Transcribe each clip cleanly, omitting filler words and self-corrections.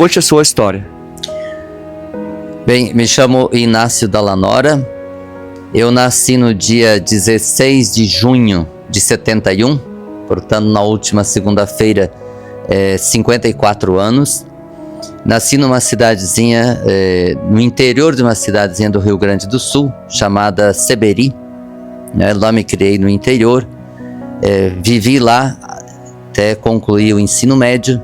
Conte a sua história. Bem, me chamo Inácio Dallanora. Eu nasci no dia 16 de junho de 71, portanto na última segunda-feira, 54 anos. Nasci numa cidadezinha, no interior de uma cidadezinha do Rio Grande do Sul, chamada Seberi. Lá me criei no interior, vivi lá até concluir o ensino médio.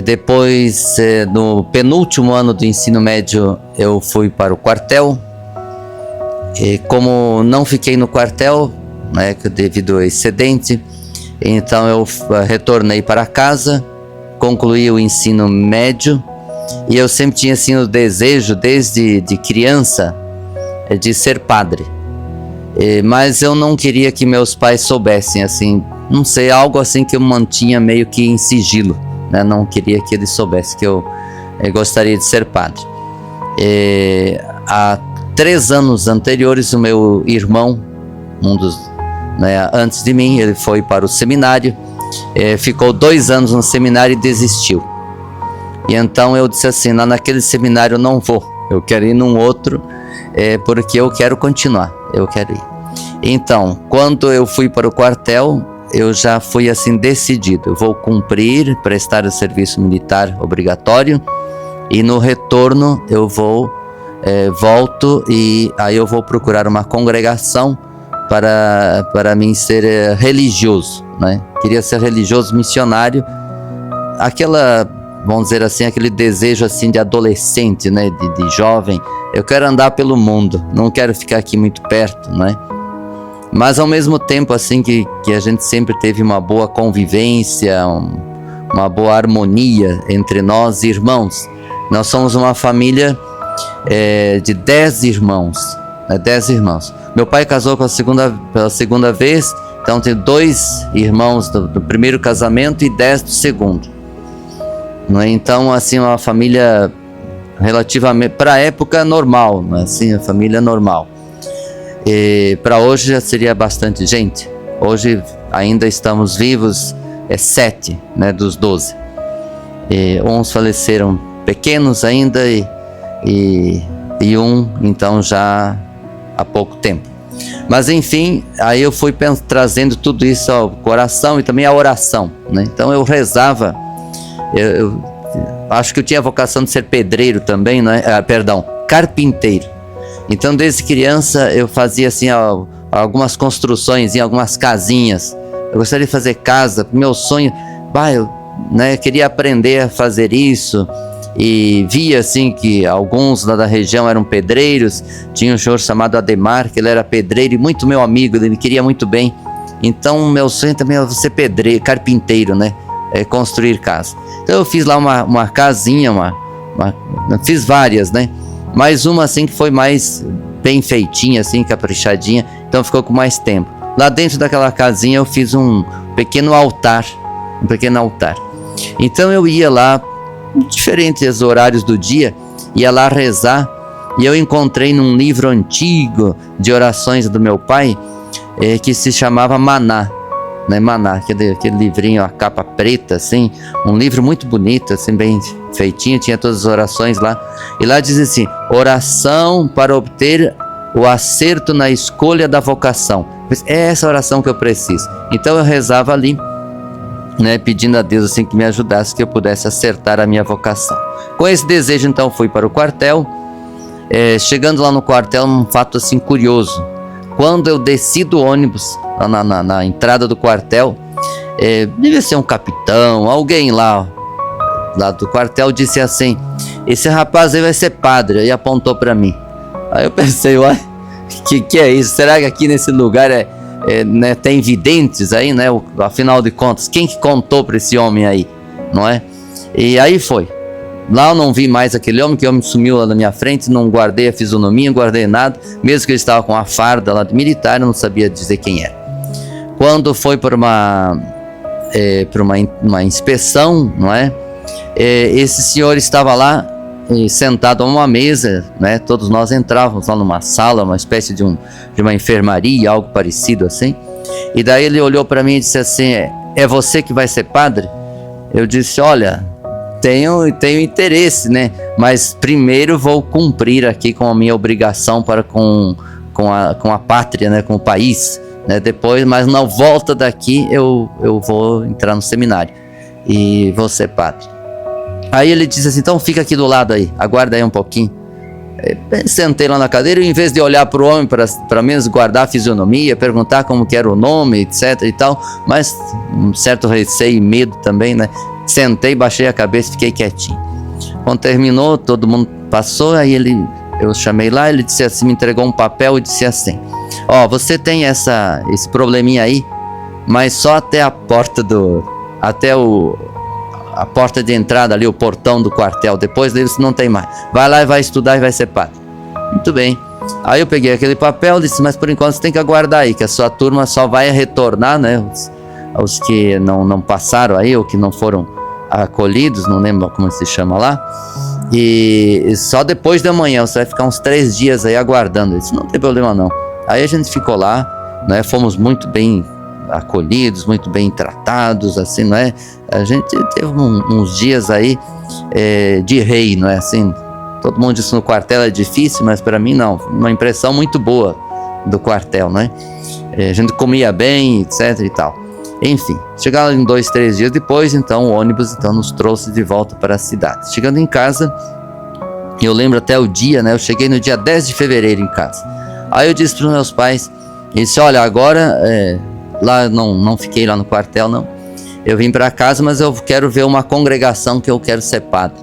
Depois, no penúltimo ano do ensino médio, eu fui para o quartel. Como não fiquei no quartel, devido ao excedente, então eu retornei para casa, concluí o ensino médio, e eu sempre tinha assim o desejo, desde de criança, de ser padre. Mas eu não queria que meus pais soubessem, assim, não sei, algo assim que eu mantinha meio que em sigilo. Não queria que eles soubessem que eu gostaria de ser padre. Há 3 anos anteriores, o meu irmão, antes de mim, ele foi para o seminário, ficou 2 anos no seminário e desistiu. E então eu disse assim, naquele seminário eu não vou, eu quero ir num outro, porque eu quero continuar, eu quero ir. Então, quando eu fui para o quartel, eu já fui assim decidido, eu vou cumprir, prestar o serviço militar obrigatório, e no retorno eu volto, e aí eu vou procurar uma congregação para mim ser religioso, Queria ser religioso missionário, vamos dizer assim, aquele desejo assim de adolescente, de jovem. Eu quero andar pelo mundo, não quero ficar aqui muito perto, Mas ao mesmo tempo assim que a gente sempre teve uma boa convivência, uma boa harmonia entre nós irmãos. Nós somos uma família de 10 irmãos, 10 irmãos. Meu pai casou pela segunda vez, então tem 2 irmãos do primeiro casamento e 10 do segundo. Então assim, uma família relativamente, para a época, normal, assim, a família normal. Para hoje já seria bastante gente. Hoje ainda estamos vivos, 7, dos 12. Uns faleceram pequenos ainda e um então já há pouco tempo. Mas enfim, aí eu fui trazendo tudo isso ao coração e também à oração, Então eu rezava, eu acho que eu tinha a vocação de ser pedreiro também, carpinteiro. Então desde criança eu fazia assim algumas construções em algumas casinhas. Eu gostaria de fazer casa, meu sonho, eu queria aprender a fazer isso. E via assim que alguns lá da região eram pedreiros. Tinha um senhor chamado Ademar, que ele era pedreiro e muito meu amigo, ele me queria muito bem. Então meu sonho também era ser pedreiro, carpinteiro, construir casa. Então eu fiz lá uma casinha, fiz várias, mais uma assim que foi mais bem feitinha, assim, caprichadinha, então ficou com mais tempo. Lá dentro daquela casinha eu fiz um pequeno altar. Então eu ia lá, diferentes horários do dia, ia lá rezar, e eu encontrei num livro antigo de orações do meu pai, que se chamava Maná, Maná, aquele livrinho, a capa preta, assim, um livro muito bonito, assim, bem feitinho, tinha todas as orações lá, e lá diz assim, oração para obter o acerto na escolha da vocação. É essa oração que eu preciso. Então eu rezava ali, pedindo a Deus assim que me ajudasse, que eu pudesse acertar a minha vocação. Com esse desejo então fui para o quartel. Chegando lá no quartel, um fato assim curioso, quando eu desci do ônibus na entrada do quartel, devia ser um capitão, alguém lá do quartel, disse assim, esse rapaz aí vai ser padre, e apontou para mim. Aí eu pensei, uai, que é isso? Será que aqui nesse lugar tem videntes aí, afinal de contas, quem que contou para esse homem aí, não é? E aí foi. Lá eu não vi mais aquele homem, que o homem sumiu lá na minha frente, não guardei a fisionomia, não guardei nada, mesmo que ele estava com a farda lá de militar, eu não sabia dizer quem era. Quando foi para uma inspeção, não é? Esse senhor estava lá, sentado a uma mesa, todos nós entrávamos lá numa sala, uma espécie de uma enfermaria, algo parecido assim, e daí ele olhou para mim e disse assim, é você que vai ser padre? Eu disse, olha, tenho interesse, né? Mas primeiro vou cumprir aqui com a minha obrigação para com a pátria, né? Com o país, né? Depois, mas na volta daqui eu vou entrar no seminário e vou ser padre. Aí ele disse assim, então fica aqui do lado aí, aguarda aí um pouquinho. Sentei lá na cadeira e em vez de olhar para o homem para menos guardar a fisionomia, perguntar como que era o nome, etc e tal, mas um certo receio e medo também, né? Sentei, baixei a cabeça e fiquei quietinho. Quando terminou, todo mundo passou, aí eu chamei lá, ele disse assim, me entregou um papel e disse assim, ó, você tem esse probleminha aí, mas só até a porta a porta de entrada ali, o portão do quartel, depois disso não tem mais. Vai lá e vai estudar e vai ser padre. Muito bem. Aí eu peguei aquele papel e disse, mas por enquanto você tem que aguardar aí, que a sua turma só vai retornar, né? Os que não passaram aí, ou que não foram acolhidos, não lembro como se chama lá. E só depois da manhã, você vai ficar uns 3 dias aí aguardando. Isso não tem problema não. Aí a gente ficou lá, né? Fomos muito bem acolhidos, muito bem tratados, assim, não é? A gente teve uns dias aí de rei, não é? Assim, todo mundo disse no quartel é difícil, mas para mim não, uma impressão muito boa do quartel, não é? A gente comia bem, etc e tal. Enfim, chegaram em 2, 3 dias depois, então o ônibus nos trouxe de volta para a cidade. Chegando em casa, eu lembro até o dia, né? Eu cheguei no dia 10 de fevereiro em casa. Aí eu disse para os meus pais, disse, olha, agora lá não fiquei lá no quartel, não. Eu vim para casa, mas eu quero ver uma congregação que eu quero ser padre.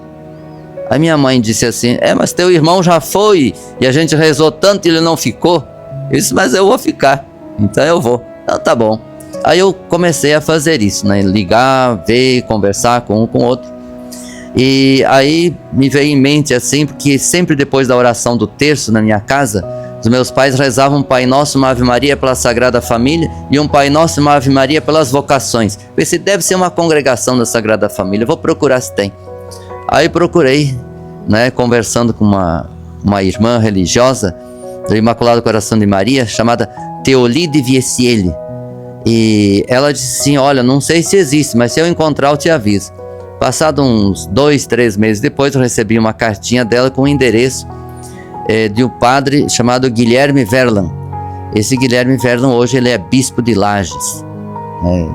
A minha mãe disse assim, mas teu irmão já foi e a gente rezou tanto e ele não ficou. Eu disse, mas eu vou ficar, então eu vou. Então tá bom. Aí eu comecei a fazer isso, né? Ligar, ver, conversar com um com o outro. E aí me veio em mente assim, porque sempre depois da oração do terço na minha casa, os meus pais rezavam um Pai Nosso, uma Ave Maria pela Sagrada Família e um Pai Nosso, uma Ave Maria pelas vocações. Pensei, deve ser uma congregação da Sagrada Família, vou procurar se tem. Aí procurei, né, conversando com uma irmã religiosa do Imaculado Coração de Maria, chamada Teoli de Vieciele. E ela disse assim, olha, não sei se existe, mas se eu encontrar eu te aviso. Passado uns 2, 3 meses depois, eu recebi uma cartinha dela com o endereço de um padre chamado Guilherme Verlan. Esse Guilherme Verlan hoje ele é bispo de Lages,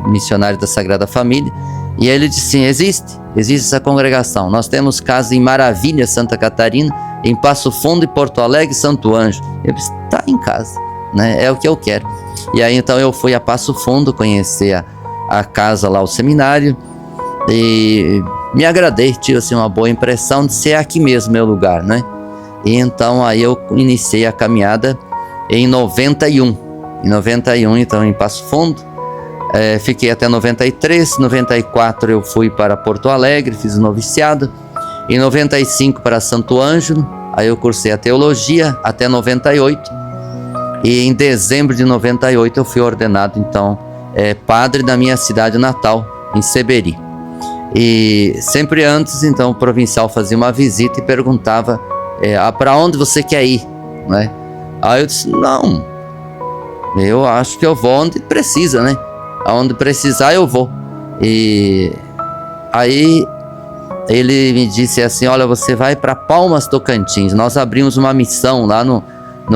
missionário da Sagrada Família. E ele disse assim, existe essa congregação. Nós temos casa em Maravilha, Santa Catarina, em Passo Fundo e Porto Alegre, Santo Ângelo. Eu disse, tá em casa, né? É o que eu quero. E aí então eu fui a Passo Fundo conhecer a casa lá, o seminário, e me agradei, tive assim uma boa impressão de ser aqui mesmo meu lugar, né? E então aí eu iniciei a caminhada em 91. Em 91, então em Passo Fundo, fiquei até 93, 94 eu fui para Porto Alegre, fiz o noviciado. Em 95 para Santo Ângelo, aí eu cursei a teologia até 98. E em dezembro de 98 eu fui ordenado então padre da minha cidade natal, em Seberi. E sempre antes então o provincial fazia uma visita e perguntava para onde você quer ir, né? Aí eu disse, não, eu acho que eu vou onde precisa, né? Aonde precisar eu vou. E aí ele me disse assim, olha, você vai para Palmas, Tocantins. Nós abrimos uma missão lá no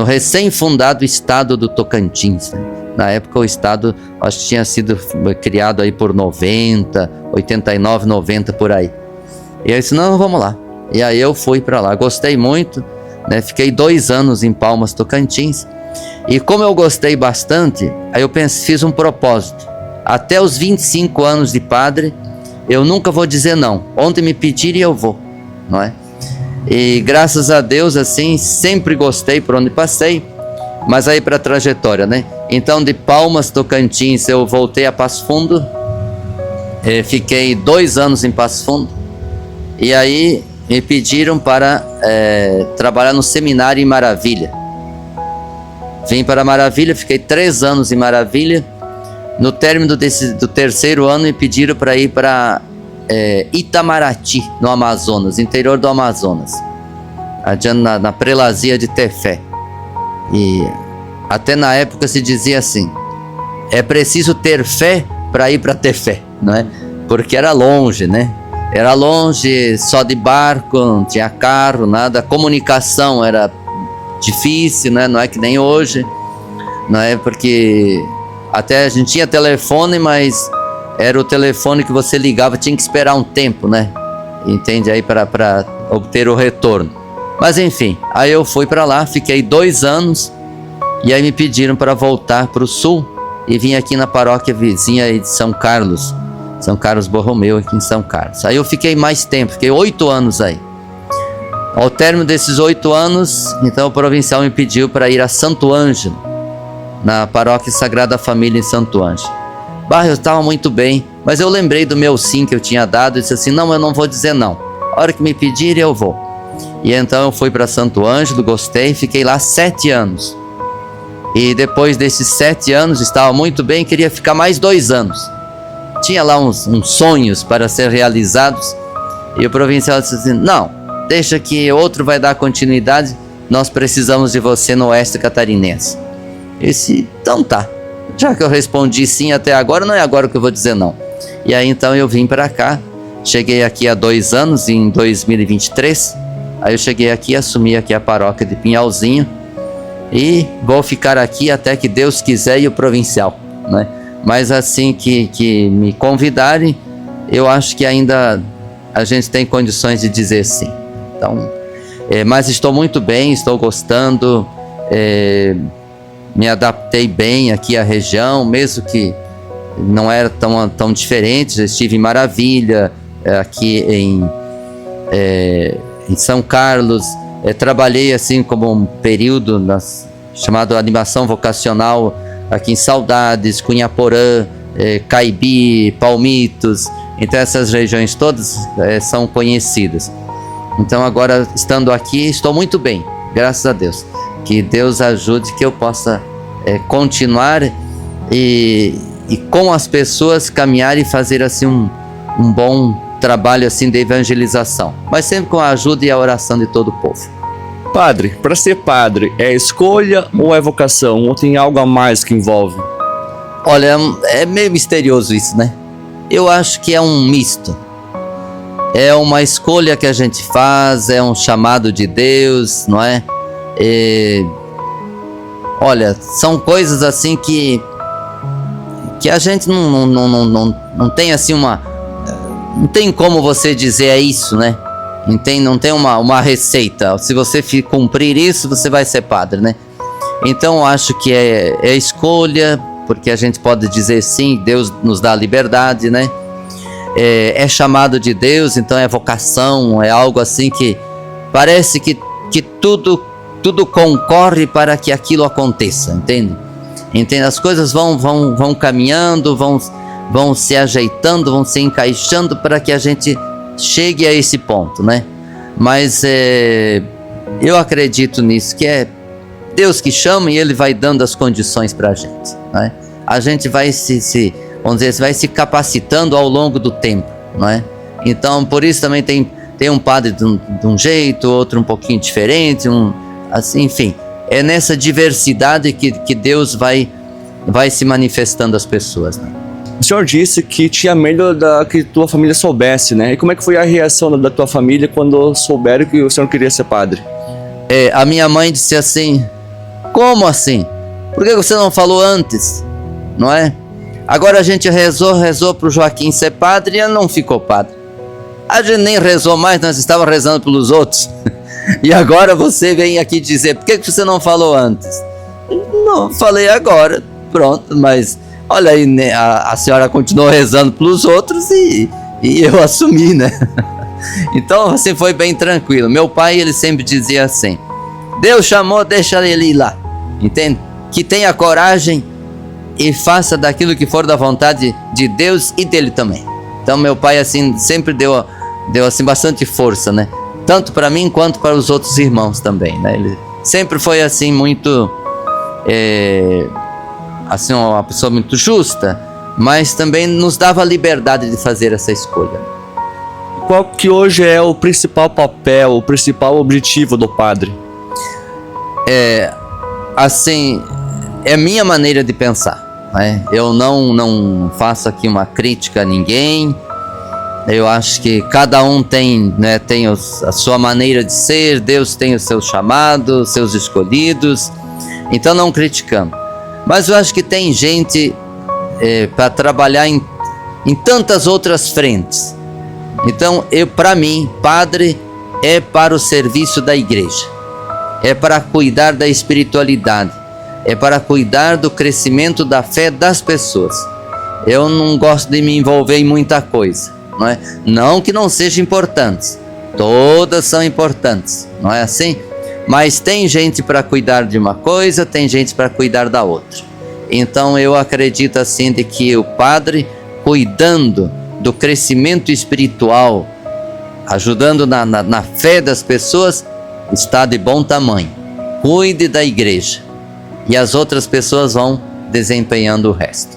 recém-fundado estado do Tocantins, né? Na época o estado acho que tinha sido criado aí por 90, 89, 90 por aí. E eu disse, não, vamos lá. E aí eu fui para lá, gostei muito, né? Fiquei 2 anos em Palmas, Tocantins. E como eu gostei bastante, aí eu fiz um propósito. Até os 25 anos de padre, eu nunca vou dizer não. Onde me pedirem eu vou, não é? E graças a Deus, assim, sempre gostei por onde passei. Mas aí para a trajetória, né? Então de Palmas, Tocantins, eu voltei a Passo Fundo. Fiquei 2 anos em Passo Fundo. E aí me pediram para trabalhar no seminário em Maravilha. Vim para Maravilha, fiquei 3 anos em Maravilha. No término do 3º ano me pediram para ir para Itamaraty, no Amazonas, interior do Amazonas, adiante na prelazia de Tefé. E até na época se dizia assim, é preciso ter fé para ir para Tefé, não é? Porque era longe, né? era longe, só de barco, não tinha carro, nada. A comunicação era difícil, né? Não é que nem hoje, não é? Porque até a gente tinha telefone, mas era o telefone que você ligava, tinha que esperar um tempo, né? Entende? Aí para obter o retorno. Mas enfim, aí eu fui para lá, fiquei 2 anos e aí me pediram para voltar para o sul e vim aqui na paróquia vizinha aí de São Carlos Borromeu, aqui em São Carlos. Aí eu fiquei mais tempo, fiquei 8 anos aí. Ao término desses 8 anos, então o provincial me pediu para ir a Santo Ângelo, na paróquia Sagrada Família em Santo Ângelo. Eu estava muito bem, mas eu lembrei do meu sim que eu tinha dado e disse assim, não, eu não vou dizer não. A hora que me pedirem eu vou. E então eu fui para Santo Ângelo, gostei, fiquei lá 7 anos. E depois desses 7 anos, estava muito bem, queria ficar mais 2 anos. Tinha lá uns sonhos para ser realizados. E o provincial disse assim, não, deixa que outro vai dar continuidade, nós precisamos de você no Oeste Catarinense. Eu disse, então tá. Já que eu respondi sim até agora, não é agora que eu vou dizer não. E aí então eu vim para cá, cheguei aqui há 2 anos, em 2023. Aí eu cheguei aqui, assumi aqui a paróquia de Pinhalzinho e vou ficar aqui até que Deus quiser e o provincial, né? Mas assim que me convidarem, eu acho que ainda a gente tem condições de dizer sim. Então, mas estou muito bem, estou gostando, me adaptei bem aqui à região, mesmo que não era tão diferente. Já estive em Maravilha, aqui em São Carlos, trabalhei assim como um período chamado animação vocacional aqui em Saudades, Cunhaporã, Caibi, Palmitos. Então essas regiões todas são conhecidas. Então agora, estando aqui, estou muito bem, graças a Deus. Que Deus ajude que eu possa continuar e com as pessoas caminhar e fazer assim um bom trabalho assim de evangelização, mas sempre com a ajuda e a oração de todo o povo. Padre, para ser padre, é escolha ou é vocação? Ou tem algo a mais que envolve? Olha, é meio misterioso isso, né? Eu acho que é um misto. É uma escolha que a gente faz, é um chamado de Deus, não é? Olha, são coisas assim que a gente não tem assim não tem como você dizer é isso, né? Não tem uma receita. Se você cumprir isso, você vai ser padre, né? Então eu acho que é escolha, porque a gente pode dizer sim, Deus nos dá liberdade, né? É chamado de Deus, então é vocação, é algo assim que parece que tudo concorre para que aquilo aconteça, entende? As coisas vão caminhando, vão se ajeitando, vão se encaixando para que a gente chegue a esse ponto, né? Mas eu acredito nisso, que é Deus que chama e Ele vai dando as condições para a gente, né? A gente vai vamos dizer, vai se capacitando ao longo do tempo, não é? Então, por isso também tem um padre de um jeito, outro um pouquinho diferente, assim, enfim. É nessa diversidade que Deus vai se manifestando às pessoas, né? O senhor disse que tinha medo que tua família soubesse, né? E como é que foi a reação da tua família quando souberam que o senhor queria ser padre? A minha mãe disse assim, como assim? Por que você não falou antes? Não é? Agora a gente rezou para o Joaquim ser padre e ele não ficou padre. A gente nem rezou mais, nós estávamos rezando pelos outros. E agora você vem aqui dizer, por que você não falou antes? Não, falei agora, pronto, mas olha aí, né, a senhora continuou rezando pelos outros e eu assumi, né? Então assim foi bem tranquilo. Meu pai, ele sempre dizia assim, Deus chamou, deixa ele ir lá, entende? Que tenha coragem e faça daquilo que for da vontade de Deus e dele também. Então meu pai assim sempre deu assim bastante força, né? Tanto para mim quanto para os outros irmãos também, né? Ele sempre foi assim muito assim uma pessoa muito justa, mas também nos dava a liberdade de fazer essa escolha. Qual que hoje é o principal papel, o principal objetivo do padre? Assim, é minha maneira de pensar, né? Eu não faço aqui uma crítica a ninguém. Eu acho que cada um tem, né, tem a sua maneira de ser, Deus tem os seus chamados, seus escolhidos, então não criticamos. Mas eu acho que tem gente para trabalhar em tantas outras frentes. Então, para mim, padre é para o serviço da igreja, é para cuidar da espiritualidade, é para cuidar do crescimento da fé das pessoas. Eu não gosto de me envolver em muita coisa, não é? Não que não sejam importantes, todas são importantes, não é assim? Mas tem gente para cuidar de uma coisa, tem gente para cuidar da outra. Então eu acredito assim de que o padre, cuidando do crescimento espiritual, ajudando na fé das pessoas, está de bom tamanho. Cuide da igreja e as outras pessoas vão desempenhando o resto.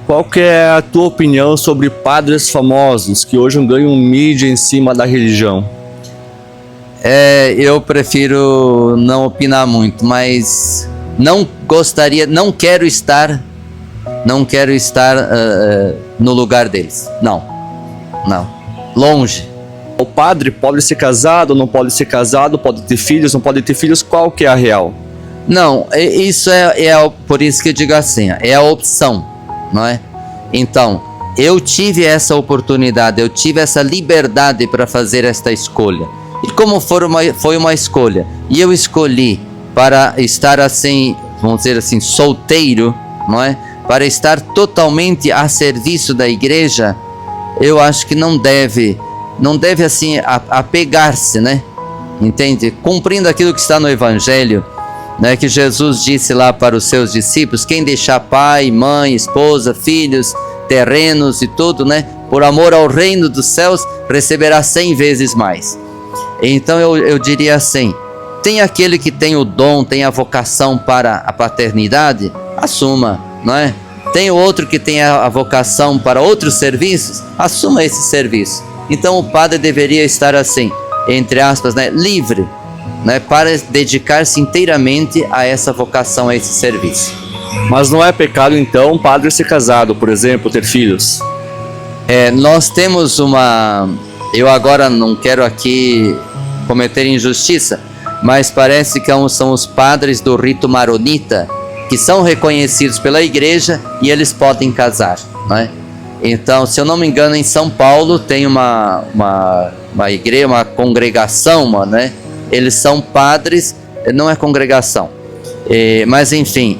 Qual que é a tua opinião sobre padres famosos que hoje ganham mídia em cima da religião? Eu prefiro não opinar muito, mas não quero estar no lugar deles. Não, longe. O padre pode ser casado, não pode ser casado, pode ter filhos, não pode ter filhos, qual que é a real? Não, isso por isso que eu digo assim, é a opção, não é? Então, eu tive essa oportunidade, eu tive essa liberdade para fazer esta escolha. E como foi uma escolha, e eu escolhi para estar assim, vamos dizer assim, solteiro, não é? Para estar totalmente a serviço da igreja, eu acho que não deve assim apegar-se, né? Entende? Cumprindo aquilo que está no Evangelho, né? Que Jesus disse lá para os seus discípulos: quem deixar pai, mãe, esposa, filhos, terrenos e tudo, né? Por amor ao reino dos céus, receberá 100 vezes mais. Então eu diria assim: tem aquele que tem o dom, tem a vocação para a paternidade, assuma, não é? Tem o outro que tem a vocação para outros serviços, assuma esse serviço. Então o padre deveria estar assim, entre aspas, né, livre, né, para dedicar-se inteiramente a essa vocação, a esse serviço. Mas não é pecado então um padre ser casado, por exemplo, ter filhos? Nós temos eu agora não quero aqui cometer injustiça, mas parece que são os padres do rito maronita que são reconhecidos pela igreja e eles podem casar, não é? Então, se eu não me engano, em São Paulo tem uma igreja, uma congregação, né? Eles são padres, não é congregação, mas enfim,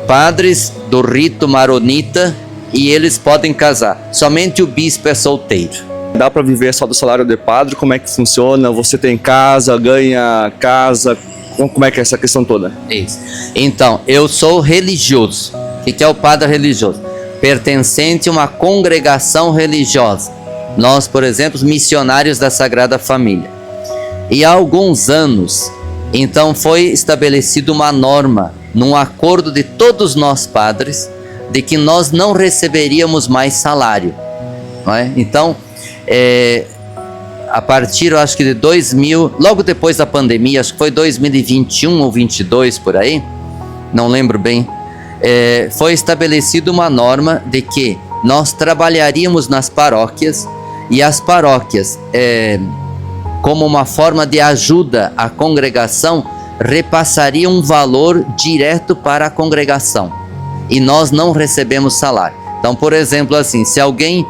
padres do rito maronita e eles podem casar. Somente o bispo é solteiro. Dá para viver só do salário de padre? Como é que funciona? Você tem casa, ganha casa? Como é que é essa questão toda? Isso. Então, eu sou religioso. O que é o padre religioso? Pertencente a uma congregação religiosa. Nós, por exemplo, missionários da Sagrada Família. E há alguns anos, então foi estabelecida uma norma, num acordo de todos nós padres, de que nós não receberíamos mais salário, não é? Então, a partir, eu acho que de 2000, logo depois da pandemia, acho que foi 2021 ou 22 por aí, não lembro bem, foi estabelecida uma norma de que nós trabalharíamos nas paróquias e as paróquias, como uma forma de ajuda à congregação, repassariam um valor direto para a congregação e nós não recebemos salário. Então, por exemplo, assim, se alguém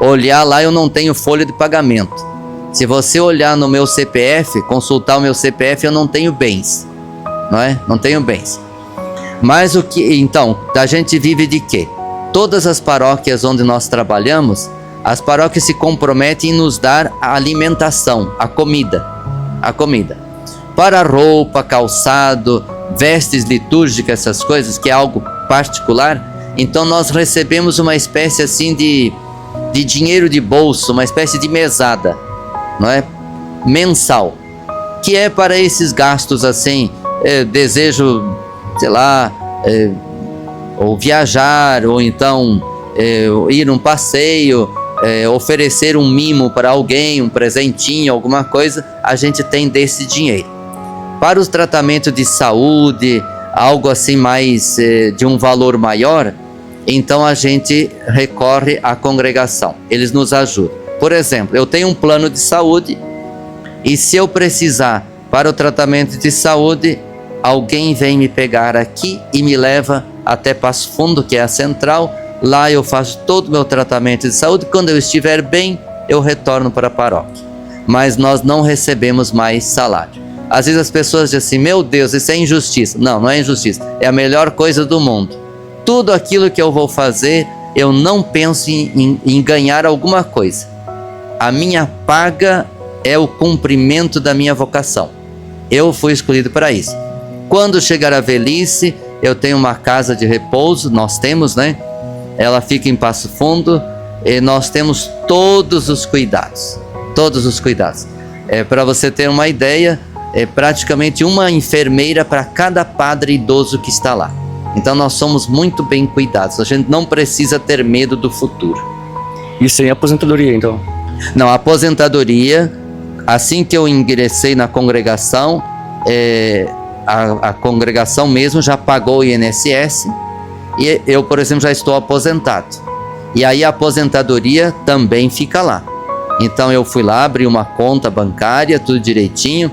olhar lá, eu não tenho folha de pagamento. Se você olhar no meu CPF, consultar o meu CPF, eu não tenho bens, não é? Não tenho bens. Mas então, a gente vive de quê? Todas as paróquias onde nós trabalhamos, as paróquias se comprometem em nos dar a alimentação, a comida. Para roupa, calçado, vestes litúrgicas, essas coisas, que é algo particular, então nós recebemos uma espécie assim de dinheiro de bolso, uma espécie de mesada, não é? Mensal, que é para esses gastos assim, desejo, sei lá, ou viajar, ou então ir num passeio, oferecer um mimo para alguém, um presentinho, alguma coisa, a gente tem desse dinheiro. Para os tratamentos de saúde, algo assim mais de um valor maior, então a gente recorre à congregação, eles nos ajudam. Por exemplo, eu tenho um plano de saúde e se eu precisar para o tratamento de saúde, alguém vem me pegar aqui e me leva até Passo Fundo, que é a central. Lá eu faço todo o meu tratamento de saúde. Quando eu estiver bem, eu retorno para a paróquia. Mas nós não recebemos mais salário. Às vezes as pessoas dizem assim, meu Deus, isso é injustiça. Não, não é injustiça. É a melhor coisa do mundo. Tudo aquilo que eu vou fazer, eu não penso em ganhar alguma coisa. A minha paga é o cumprimento da minha vocação. Eu fui escolhido para isso. Quando chegar a velhice, eu tenho uma casa de repouso, nós temos, né? Ela fica em Passo Fundo e nós temos todos os cuidados. Todos os cuidados. Para você ter uma ideia, é praticamente uma enfermeira para cada padre idoso que está lá. Então nós somos muito bem cuidados. A gente não precisa ter medo do futuro. E sem aposentadoria, então? Não, a aposentadoria, assim que eu ingressei na congregação, a congregação mesmo já pagou o INSS e eu, por exemplo, já estou aposentado. E aí a aposentadoria também fica lá. Então eu fui lá, abri uma conta bancária, tudo direitinho,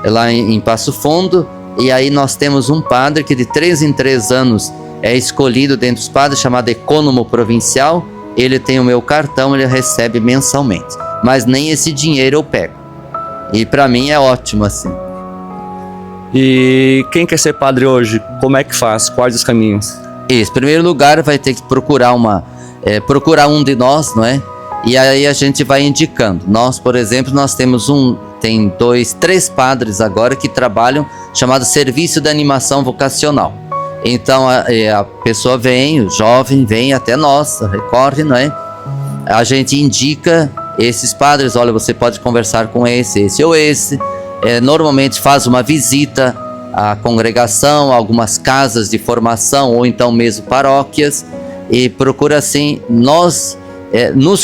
lá em Passo Fundo. E aí nós temos um padre que de 3 em 3 anos é escolhido dentre os padres, chamado ecônomo provincial. Ele tem o meu cartão, ele recebe mensalmente. Mas nem esse dinheiro eu pego. E para mim é ótimo assim. E quem quer ser padre hoje, como é que faz? Quais os caminhos? Isso, em primeiro lugar vai ter que procurar procurar um de nós, não é? E aí a gente vai indicando. Nós, por exemplo, nós temos tem 3 padres agora que trabalham, chamado Serviço de Animação Vocacional. Então a pessoa vem, o jovem vem até nós, recorre, não é? A gente indica esses padres, olha, você pode conversar com esse ou esse. Normalmente faz uma visita à congregação, algumas casas de formação ou então mesmo paróquias e procura assim nos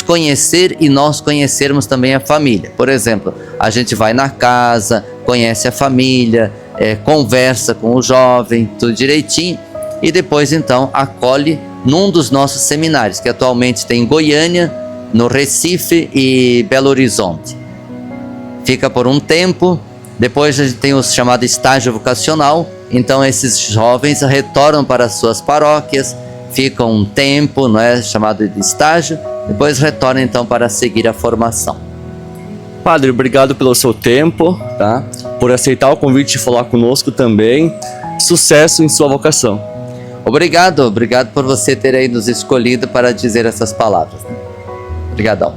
conhecer e nós conhecermos também a família. Por exemplo, a gente vai na casa, conhece a família, conversa com o jovem, tudo direitinho e depois então acolhe num dos nossos seminários que atualmente tem em Goiânia, no Recife e Belo Horizonte. Fica por um tempo. Depois a gente tem o chamado estágio vocacional, então esses jovens retornam para as suas paróquias, ficam um tempo, não é, chamado de estágio, depois retornam então para seguir a formação. Padre, obrigado pelo seu tempo, tá? Por aceitar o convite de falar conosco também. Sucesso em sua vocação. Obrigado por você ter aí nos escolhido para dizer essas palavras. Obrigadão.